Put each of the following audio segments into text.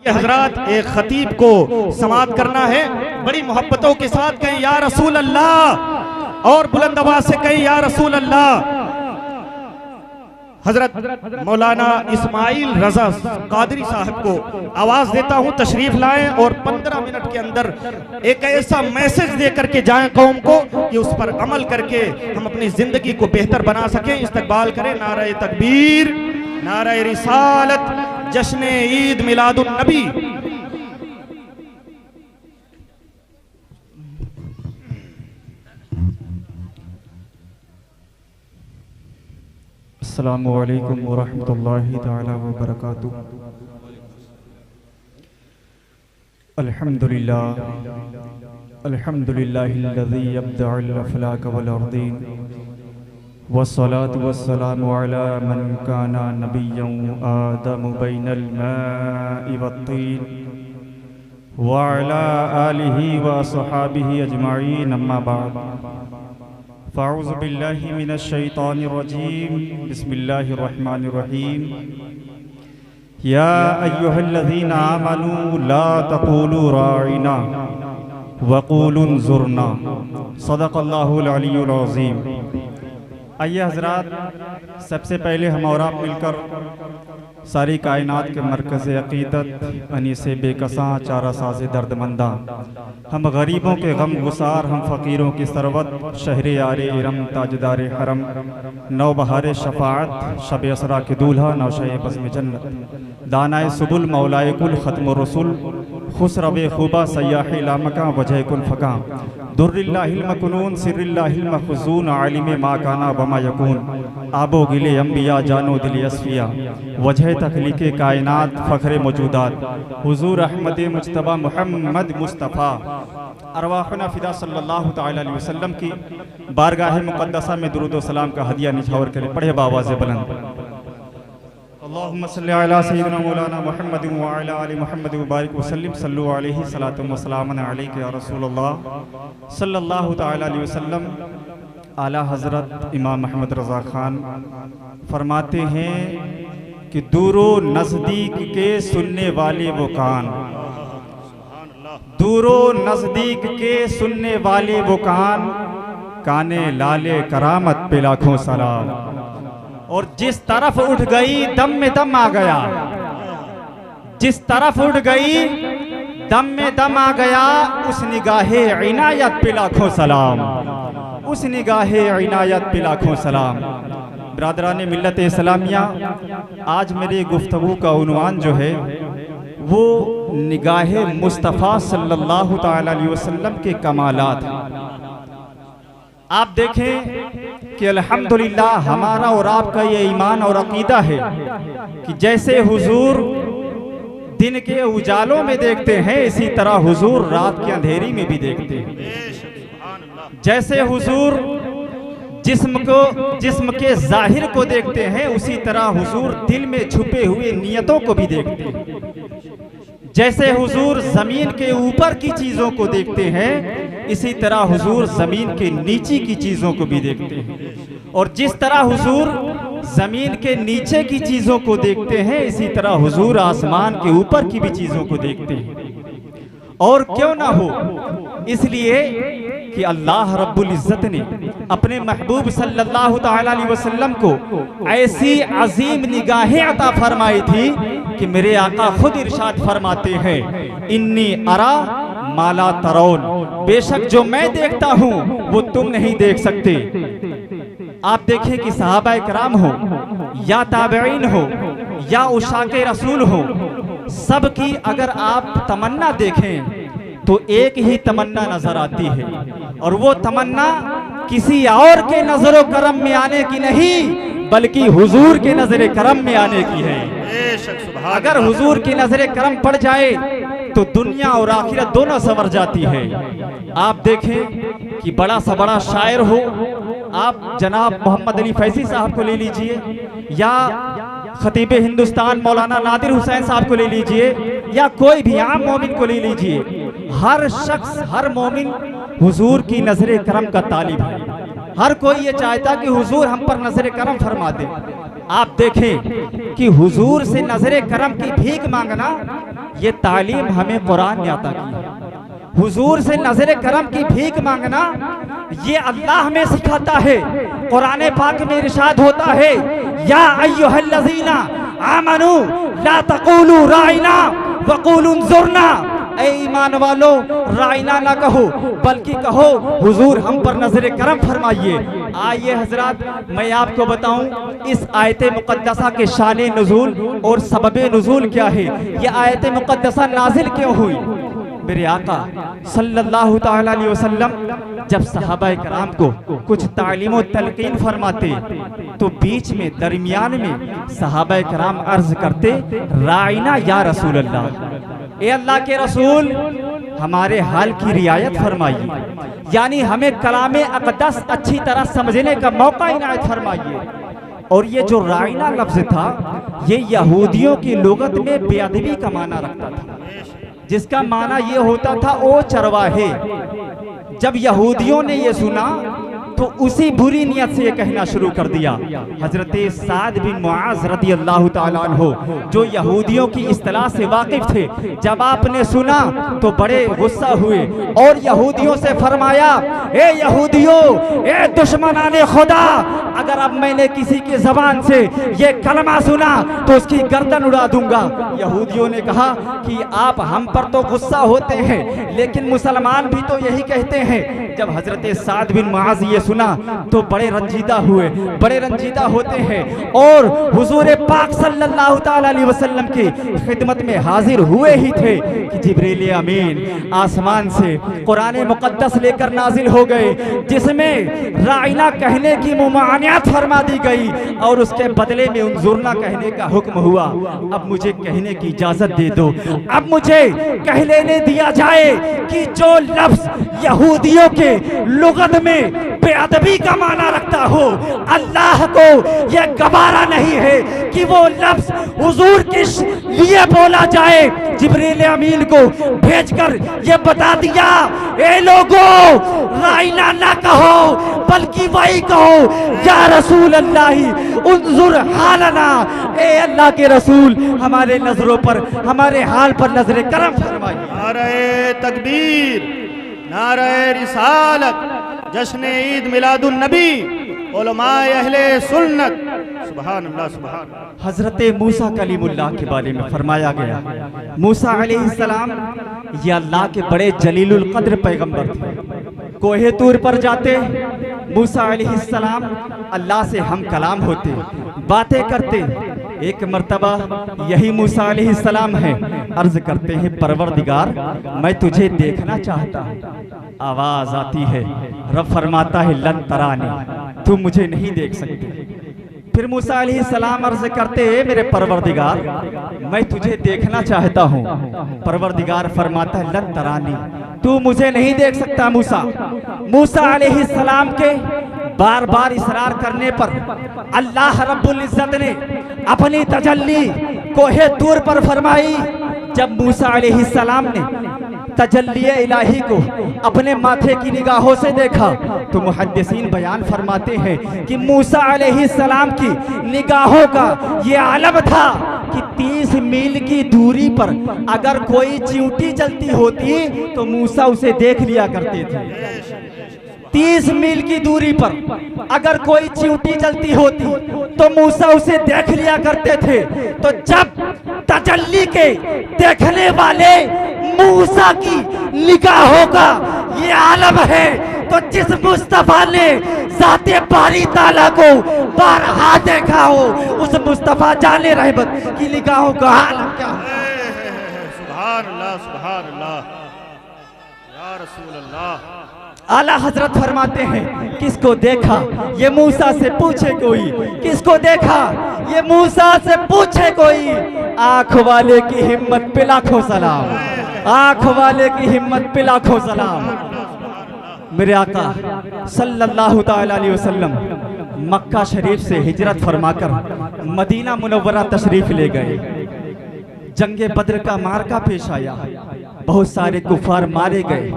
आइए हजरात, एक खतीब को समाअत करना है, बड़ी मोहब्बतों के साथ कहें या रसूल अल्लाह, और बुलंद आवाज से कहें या रसूल अल्लाह। हजरत मौलाना इस्माइल रजा कादरी साहब को आवाज देता हूं, तशरीफ लाएं और 15 मिनट के अंदर एक ऐसा मैसेज दे करके जाएं कौम को कि उस पर अमल करके हम अपनी जिंदगी को बेहतर बना सकें। इस्तकबाल करें, नारे तकबीर, नारे रिसालत, जश्न ईद मिलादुन नबी। अस्सलामु अलैकुम वरहमतुल्लाहि तआला व बरकातुहू। अल्हम्दुलिल्लाहिल्लज़ी यब्दअल अफ़लाक वल अर्दीन वस्सलातु वस्सलामु अला मन काना नबिय्यन आदमु बैनल माइ वत्तीन व अला आलिहि व अस्हाबिहि अजमईन, अम्मा बाद। फ़अऊज़ु बिल्लाहि मिनश शैतानिर रजीम, बिस्मिल्लाहिर्रहमानिर्रहीम। या अय्युहल्लज़ीना आमनू ला तक़ूलू राइना वक़ूलू उन्ज़ुरना, सदक़ल्लाहुल अलियुल अज़ीम। आइए हज़रात, सबसे पहले हम और आप मिलकर सारी कायनात के मरकज़ अक़ीदत अनीसे बेकसां चारा साज़े दर्दमंदा, हम गरीबों के गम गुसार, हम फ़कीरों की सरवत, शहरे यारे इरम ताजदार हरम, नौ बहार शफ़ाअत, शब असरा के दूल्हा, नौशे बज़्म जन्नत, दानाए सुबुल मौलाए कुल ख़त्म रसूल, खुसरवे खूबा सयाह लामका वजह कुल फ़का, दुर्रिल्लाहिल मकनून सिर्रिल्लाहिल मखज़ून, आलिम मा काना वमा यकून, आबो गिले अम्बिया जानो दिल असफिया, वजह तखलीक़े कायनात फ़ख्रे मौजूदात, हुज़ूर अहमद मुज्तबा मुहम्मद मुस्तफ़ा अरवाहुना फ़िदा सल्लल्लाहु तआला अलैहि वसल्लम की बारगाह मुक़द्दसा में दुरूद व सलाम का हदिया निछावर करें। पढ़े बावाज़े बुलंद, अल्लाहुम्मा सल्लि अला सय्यिदिना मौलाना मुहम्मदिन व अला आलि मुहम्मद व बारिक व सल्लिम, सल्लु अलैहि सलातु व सलामुन अलैका या रसूलल्लाह सल्लल्लाहु तआला अलैहि वसल्लम। आला हज़रत इमाम अहमद रज़ा खान फरमाते हैं कि दूरो नज़दीक के सुनने वाले वो कान, दूरो नज़दीक के सुनने वाले वो कान, काने लाले करामत पे लाखों सलाम। और जिस तरफ उठ गई दम में दम आ गया, जिस तरफ उठ गई दम में दम आ गया, उस निगाहे इनायत पे लाखों सलाम, उस निगाहे इनायत पे लाखों सलाम। ब्रादरान मिल्लत इस्लामिया, आज मेरी गुफ्तगू का उन्वान जो है वो निगाहे मुस्तफ़ा सल्लल्लाहु तआला अलैहि वसल्लम के कमालात। आप देखें कि अल्हम्दुलिल्लाह हमारा और आपका ये ईमान और अकीदा है कि जैसे हुजूर दिन के उजालों में देखते हैं, इसी तरह हुजूर रात के अंधेरी में भी देखते हैं। जैसे हुजूर जिस्म के जाहिर को देखते हैं, उसी तरह हुजूर दिल में छुपे हुए नियतों को भी देखते हैं। जैसे हुजूर जमीन के ऊपर की चीजों को देखते हैं, इसी तरह हुजूर जमीन के नीचे की चीजों को भी देखते हैं। और जिस तरह हुजूर जमीन के नीचे की चीजों को देखते हैं, इसी तरह हुजूर आसमान के ऊपर की भी चीजों को देखते हैं। और क्यों ना हो, इसलिए कि अल्लाह रब्बुल इज़्ज़त ने अपने महबूब सल्लल्लाहु तआला अलैहि वसल्लम को ऐसी अजीम निगाहें अता फरमाई थी कि मेरे आका खुद इरशाद फरमाते हैं, इन्नी अरा माला तरौन, बेशक जो मैं देखता हूँ वो तुम नहीं देख सकते। आप देखें कि सहाबाए किराम हो या ताबईन हो या उशाके रसूल हो, सबकी अगर आप तमन्ना देखें तो एक ही तमन्ना नजर आती है, और वो तमन्ना किसी और के नजरो करम में आने की नहीं, बल्कि हुजूर के नजरे करम में आने की है। अगर हुजूर की नजरे करम पड़ जाए तो दुनिया और आखिरत दोनों संवर जाती है। आप देखें कि बड़ा सा बड़ा शायर हो, आप जनाब मोहम्मद अली फैज़ी साहब को ले लीजिए, या खतीब हिंदुस्तान मौलाना नादिर हुसैन साहब को ले लीजिए, या कोई भी आम मोमिन को ले लीजिए, हर शख्स हर मोमिन हुजूर की नजरे करम का तालिब है। हर कोई ये चाहता कि हुजूर हम पर नजरे करम फरमा दे। आप देखें कि हुजूर से नजरे करम की भीख मांगना, ये तालीम हमें कुरान ने अता की। हुजूर से नजरे करम की भीख मांगना ये अल्लाह हमें सिखाता है। कुरान पाक में इरशाद होता है, या अय्युहल्लज़ीना आमनू ला तक़ूलू राइना वक़ूलू उन्ज़ुरना। ऐ ईमान वालो, राइना ना कहो बल्कि कहो हुजूर हम पर नजर करम फरमाइए। आइए हजरात, मैं आपको बताऊं इस आयत मुक़द्दसा के शान नुज़ूल और सबब नुज़ूल क्या है। ये आयत मुक़द्दसा नाजिल क्यों हुई। मेरे आका सल्लल्लाहु ताला अलैहि वसल्लम जब सहाबा कराम को कुछ तालीम व तलकीन फरमाते तो बीच में दरमियान में सहाबा कराम अर्ज करते, राइना या रसूल अल्लाह, ए अल्लाह के रसूल हमारे हाल की रियायत फरमाइए, यानी हमें कलामे अक़दस अच्छी तरह समझने का मौका इनायत फरमाइए। और ये जो राइना लफ्ज था ये यहूदियों की लुगत में बेअदबी का माना रखता था, जिसका माना ये होता था ओ चरवाहे। जब यहूदियों ने ये सुना तो उसी बुरी नियत से ये कहना शुरू कर दिया। हजरत साद बिन मुआज रदी अल्लाह ताला अन्हु जो यहूदियों की इस्तिलाह से वाकिफ थे, जब आपने सुना तो बड़े गुस्सा हुए और यहूदियों से फरमाया, ए यहूदियों, ए दुश्मनाने खुदा, अगर अब मैंने किसी की जबान से ये कलमा सुना तो उसकी गर्दन उड़ा दूंगा। यहूदियों ने कहा कि आप हम पर तो गुस्सा होते हैं लेकिन मुसलमान भी तो यही कहते हैं। जब हजरत साद बिन मुआज ये सुना तो बड़े रंजीदा हुए, बड़े रंजीदा होते हैं और हुजूर पाक सल्लल्लाहु ताला अलैहि वसल्लम की खिदमत में हाजिर हुए ही थे कि जिब्रील अमीन आसमान से कुरान मुक़द्दस लेकर नाजिल हो गए, जिसमें राइना कहने की मुमानियत फरमा दी गई और उसके बदले में उन्जुरना कहने का हुक्म हुआ। अब मुझे कहने की इजाजत दे दो, अब मुझे कह लेने दिया जाए कि जो लफ्ज यहूदियों के लुगत में बेअदबी का माना रखता हो, अल्लाह को यह गवारा नहीं है कि वो लफ्ज हुजूर के लिए बोला जाए। जिब्रील अमीन को भेजकर ये बता दिया, ए लोगों, राइना ना कहो बल्कि वही कहो, या रसूल अल्लाह उन्जुर हालना, ए अल्लाह के रसूल हमारे नजरों पर, हमारे हाल पर नजर करम फरमाइए। नारे तकबीर, नारे रिसालत, जश्न ईद मिलादुन नबी, उलमाए अहले सुन्नत, सुभान अल्लाह सुभान अल्लाह। हजरत मूसा कलीमुल्लाह के बारे में फरमाया गया, मूसा अलैहिस्सलाम ये अल्लाह के बड़े जलीलुल कद्र पैगंबर थे। कोहे तूर पर जाते मूसा अलैहिस्सलाम अल्लाह से हम कलाम होते, बातें करते। एक मर्तबा यही मूसा अलैहिस्सलाम है, अर्ज करते हैं, परवरदिगार मैं तुझे देखना चाहता हूँ। आवाज आती है, रब फरमाता है लन तरानी, तुम मुझे नहीं देख सकते। फिर मूसा अलैहिस्सलाम अर्ज करते, मेरे परवरदिगार मैं तुझे देखना चाहता हूँ। परवरदिगार फरमाता है लन तरानी, तू मुझे नहीं देख सकता। मूसा अलैहिस्सलाम के बार बार इसरार करने पर अल्लाह रब्बुल इज्जत ने अपनी तजल्ली कोहे तूर पर फरमाई। जब मूसा अलैहिस्सलाम ने तजल्ली इलाही को अपने माथे की निगाहों से देखा तो मुहद्दिसीन बयान फरमाते हैं कि मूसा अलैहिस्सलाम की निगाहों का ये आलम था कि 30 मील की दूरी पर अगर कोई चींटी चलती होती तो मूसा उसे देख लिया करते थे। 30 मील की दूरी पर अगर कोई चींटी चलती होती तो मूसा उसे देख लिया करते थे। तो जब तजल्ली के देखने वाले मूसा की निगाहों का ये आलम है तो जिस मुस्तफा ने ज़ाते बारी ताला को बारहा देखा हो उस मुस्तफा जाने रहमत की निगाहों का आलम क्या है। सुभान अल्लाह सुभान अल्लाह, या रसूल अल्लाह। आला हजरत फरमाते हैं, किसको देखा ये मूसा से पूछे कोई, किसको देखा ये मूसा से पूछे कोई। आंख वाले की हिम्मत पे लाखों सलाम, आंख वाले की हिम्मत पे लाखों सलाम। मेरे आका सल्लल्लाहु ताला अलैहि वसल्लम मक्का शरीफ से हिजरत फरमाकर मदीना मुनव्वरा तशरीफ ले गए। जंगे बद्र का मार्का पेश आया, बहुत सारे कुफार मारे गए,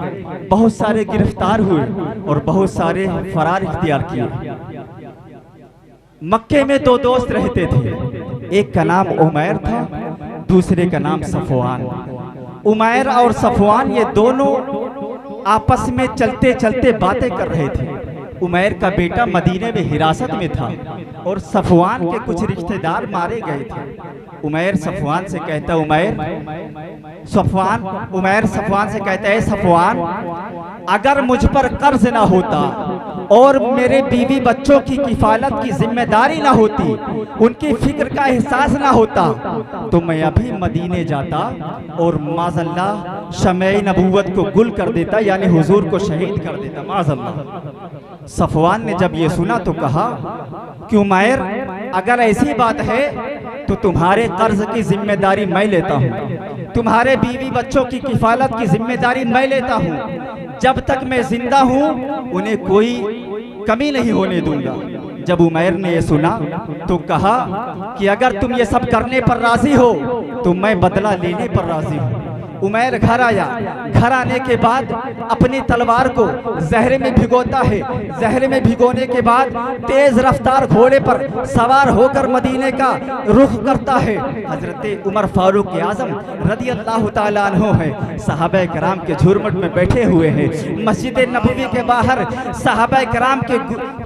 बहुत सारे गिरफ्तार हुए और बहुत सारे फरार इख्तियार किए। मक्के में दो दोस्त रहते थे, एक का नाम उमैर था, दूसरे का नाम सफवान। उमैर और सफवान ये दोनों आपस में चलते चलते बातें कर रहे थे। उमैर का बेटा मदीने में हिरासत में था और सफवान के कुछ रिश्तेदार मारे गए थे। उमैर सफवान से कहता, उमैर सफवान से कहता है, सफवान अगर मुझ पर कर्ज ना होता और मेरे बीवी बच्चों की किफालत की जिम्मेदारी ना होती, उनकी फिक्र का एहसास ना होता, तो मैं अभी मदीने जाता और माज़अल्लाह शमे नबूवत को गुल कर देता, यानी हुजूर को शहीद कर देता, माज़अल्लाह। सफवान ने जब ये सुना तो कहा कि उमैर अगर ऐसी बात है तो तुम्हारे कर्ज की जिम्मेदारी मैं लेता हूँ, तुम्हारे बीवी बच्चों की किफालत की जिम्मेदारी मैं लेता हूँ, जब तक मैं जिंदा हूँ उन्हें कोई कमी नहीं होने दूंगा। जब उमैर ने ये सुना तो कहा कि अगर तुम ये सब करने पर राजी हो तो मैं बदला लेने पर राजी हूँ। उमैर घर आया, घर आने के बाद अपनी तलवार को जहरे में भिगोता है। जहरे में भिगोने के बाद तेज रफ्तार घोड़े पर सवार होकर मदीने का रुख करता है। हजरत उमर फारूक आजम रदी अल्लाह ताला अन्हु है, सहाबा कराम के झुरमुट में बैठे हुए हैं, मस्जिद नबवी के बाहर सहाबा कराम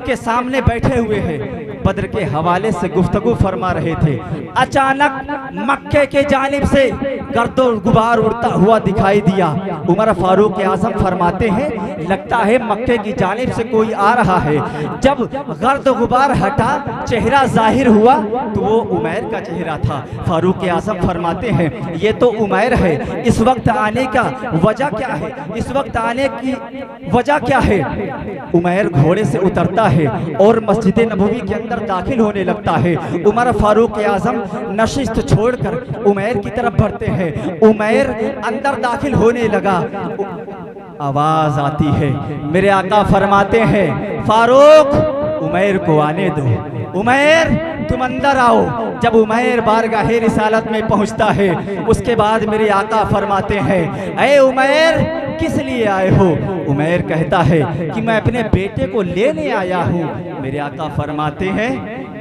के सामने बैठे हुए हैं, बद्र के हवाले से गुफ्तगू फरमा रहे थे। अचानक मक्के के जानिब से गर्दो गुबार उड़ता हुआ दिखाई दिया। उमर फारूक आजम फरमाते हैं, लगता है मक्के की जानिब से कोई आ रहा है। जब गर्द गुबार हटा, चेहरा जाहिर हुआ तो वो उमैर का चेहरा था। फारूक आजम फरमाते हैं, ये तो उमैर है, इस वक्त आने का वजह क्या है, इस वक्त आने की वजह क्या है। उमैर घोड़े से उतरता है और मस्जिद नबवी के अंदर दाखिल होने लगता है। उमर फारूक आजम नशिस्त छोड़कर उमैर की तरफ बढ़ते हैं। उमैर अंदर दाखिल होने लगा, आवाज आती है, मेरे आका फरमाते हैं, फारूक उमैर को आने दो, उमैर तुम अंदर आओ। जब उमैर बारगाहे रिसालत में पहुंचता है, उसके बाद मेरे आका फरमाते हैं, ऐ उमैर किस लिए आए हो। उमैर कहता है कि मैं अपने बेटे को लेने आया हूँ। मेरे आका फरमाते हैं,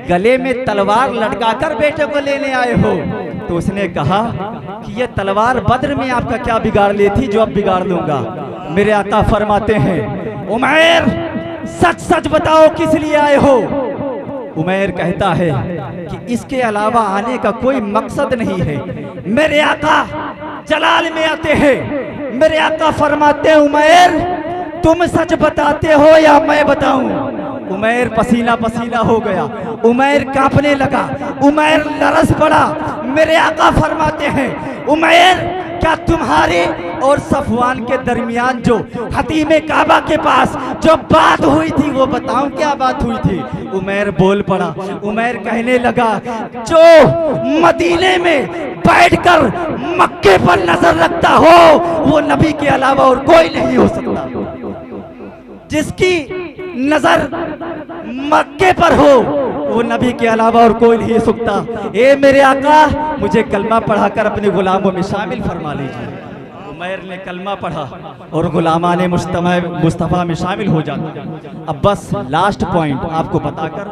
गले में तलवार लटकाकर बेटे को लेने आए हो। तो उसने कहा कि ये तलवार बद्र में आपका क्या बिगाड़ ली थी जो अब बिगाड़ दूंगा। मेरे आका फरमाते हैं, उमैर सच सच बताओ किस लिए आए हो। उमैर कहता है कि इसके अलावा आने का कोई मकसद नहीं है। मेरे आका जलाल में आते हैं। मेरे आका फरमाते हैं, उमैर तुम सच बताते हो या मैं बताऊं। उमैर पसीना पसीना हो गया, उमैर कांपने लगा, उमैर लरस पड़ा। मेरे आका फरमाते हैं, उमैर क्या तुम्हारे और सफवान के दरमियान जो हतीमे काबा के पास जो बात हुई थी वो बताऊं क्या बात हुई थी। उमैर बोल पड़ा। उमैर कहने लगा, जो मदीने में बैठकर मक्के पर नजर रखता हो वो नबी के अलावा और कोई नहीं हो सकता। जिसकी नजर मक्के पर हो वो नबी के अलावा और कोई नहीं सकता। ए मेरे आका, मुझे कलमा पढ़ाकर अपने गुलामों में शामिल फरमा लीजिए। उमैर ने कलमा पढ़ा और गुलामाने मुस्तफ़ा में शामिल हो जाता। अब बस लास्ट पॉइंट आपको बताकर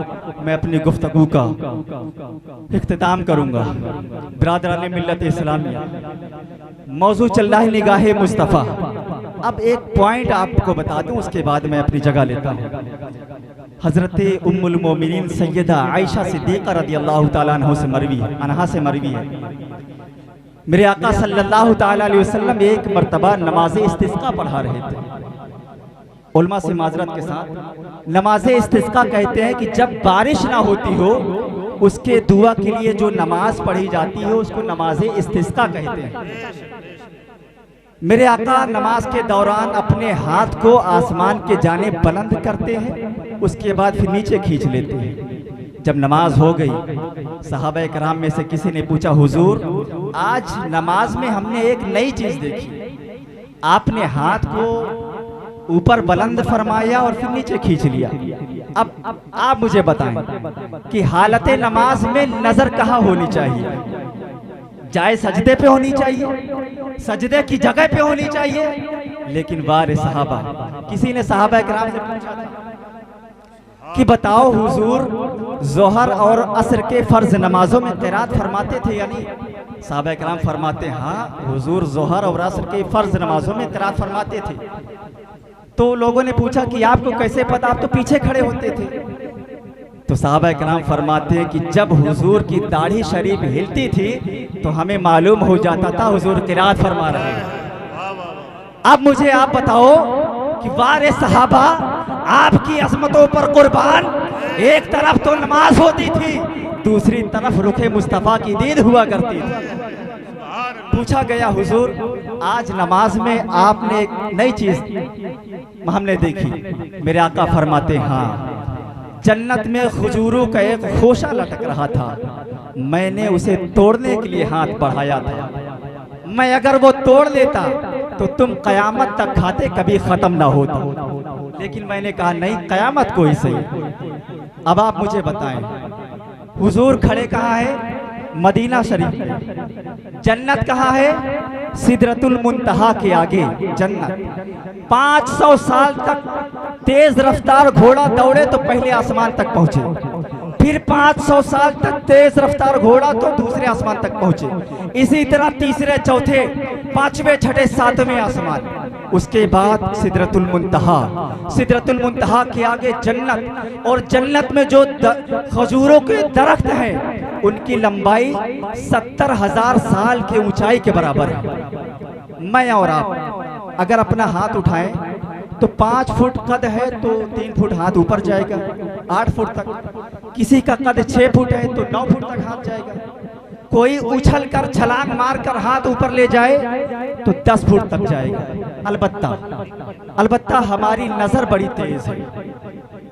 मैं अपनी गुफ्तगू का इख्तिताम करूंगा। बिरादरान मिल्लत इस्लामिया, मौजू चल रहा है निगाहे मुस्तफ़ा। अब एक पॉइंट आपको बता दूं, उसके बाद मैं अपनी जगह लेता हूं। हजरत उम्मुल मोमिनीन सैयदा आयशा सिद्दीक़ा रज़ियल्लाहु ताला अन्हा से मरवी है। मेरे आका सल्लल्लाहु ताला अलैहि वसल्लम एक मर्तबा नमाज इस्तिस्का पढ़ा रहे थे। उलमा से माजरत के साथ, नमाज इस्तिस्का कहते हैं कि जब बारिश ना होती हो उसके दुआ के लिए जो नमाज पढ़ी जाती है उसको नमाज इस्तिस्का कहते हैं। मेरे आका नमाज के दौरान अपने हाथ को आसमान के जानिब बुलंद करते हैं, उसके बाद फिर नीचे खींच लेते हैं। जब नमाज हो गई, सहाबा कराम में से किसी ने पूछा, हुजूर आज नमाज में हमने एक नई चीज देखी, आपने हाथ को ऊपर बुलंद फरमाया और फिर नीचे खींच लिया। अब आप मुझे बताएं कि हालत नमाज में नजर कहाँ होनी चाहिए? जाए सजदे पे होनी चाहिए, सजदे की जगह पे होनी चाहिए। लेकिन वारे सहाबा, किसी ने सहाबा कराम से पूछा था, कि बताओ हुजूर जोहर और असर के फ़र्ज नमाजों में क़िरात फरमाते थे? यानी साहबा किराम फरमाते हाँ हुजूर जोहर और असर के फ़र्ज नमाजों में क़िरात फरमाते थे। तो लोगों ने पूछा कि आपको कैसे पता, आप तो पीछे खड़े होते थे। तो साहबा किराम फरमाते हैं कि जब हुजूर की दाढ़ी शरीफ हिलती थी तो हमें मालूम हो जाता था हुजूर क़िरात फरमा रहे हैं। अब मुझे आप बताओ कि वारे सहाबा आपकी अज़मतों पर कुर्बान, एक तरफ तो नमाज होती थी, दूसरी तरफ रुखे मुस्तफ़ा की दीद हुआ करती थी। पूछा गया हुजूर आज नमाज में आपने एक नई चीज हमने देखी। मेरे आका फरमाते हाँ जन्नत में खजूरों का एक खोशा लटक रहा था, मैंने उसे तोड़ने के लिए हाथ बढ़ाया था। मैं अगर वो तोड़ लेता तो तुम कयामत तक खाते कभी खत्म ना होता, लेकिन मैंने कहा नहीं कयामत को ही सही। अब आप मुझे बताएं हुजूर खड़े कहाँ है? मदीना शरीफ में। जन्नत कहाँ है? सिदरतुल मुंतहा के आगे जन्नत। 500 साल तक तेज रफ्तार घोड़ा दौड़े तो पहले आसमान तक पहुंचे, फिर 500 साल तक तेज रफ्तार घोड़ा तो दूसरे आसमान तक पहुंचे, इसी तरह तीसरे चौथे पांचवें छठे सातवें आसमान, उसके बाद सिदरतुल मुंतहा। सिदरतुल मुंतहा के आगे जन्नत, और जन्नत में जो खजूरों के दरख्त हैं उनकी लंबाई 70,000 साल की ऊंचाई के बराबर है। मैं और आप अगर अपना हाथ उठाएं तो 5 फुट कद है तो 3 फुट हाथ ऊपर जाएगा, 8 फुट तक। किसी का कद 6 फुट है तो 9 फुट तक हाथ जाएगा। कोई उछल कर छलांग मार कर हाथ ऊपर ले जाए तो 10 फुट तक जाएगा। अलबत्ता हमारी नजर बड़ी तेज है,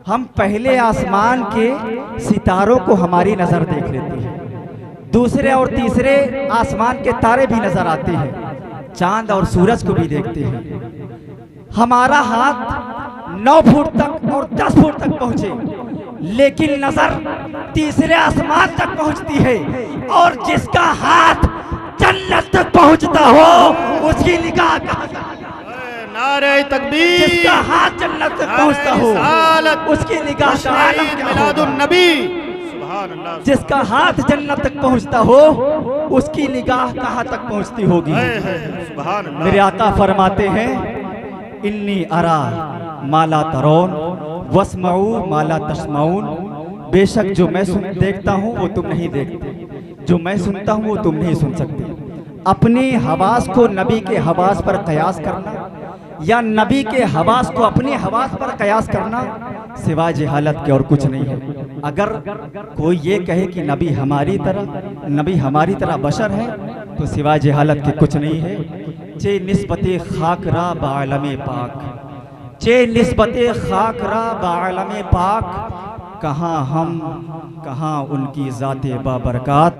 हम पहले आसमान के सितारों को हमारी नजर देख लेते हैं, दूसरे और तीसरे आसमान के तारे भी नजर आते हैं, चांद और सूरज को भी देखते हैं। हमारा हाथ 9 फुट तक और 10 फुट तक पहुंचे, लेकिन नजर तीसरे आसमान तक पहुंचती है, और जिसका हाथ जन्नत तक पहुंचता हो उसकी निगाह कहां तक? नारे तकबीर। जिसका हाथ जन्नत तक पहुंचता हो उसकी निगाह का आलम क्या होगा? जिसका हाथ जन्नत तक पहुंचता हो उसकी निगाह कहां तक पहुंचती होगी? मेरे आका फरमाते हैं इन्नी अरा माला तरोन वस्माऊ माला तस्माउन। बेशक जो मैं देखता हूँ वो तुम नहीं देखते, जो मैं सुनता हूँ वो तुम नहीं सुन सकते। अपनी हवास को नबी के हवास पर कयास करना या नबी के हवास को अपनी हवास पर कयास करना सिवाय जहालत के और कुछ नहीं है। अगर कोई ये कहे कि नबी हमारी तरह बशर है तो सिवाय जहालत के कुछ नहीं है। चे निस्बते खाकरा बालमे पाक, चे निस्बते खाकरा बालमे पाक, कहाँ हम कहाँ उनकी ज़ाते बाबरकात।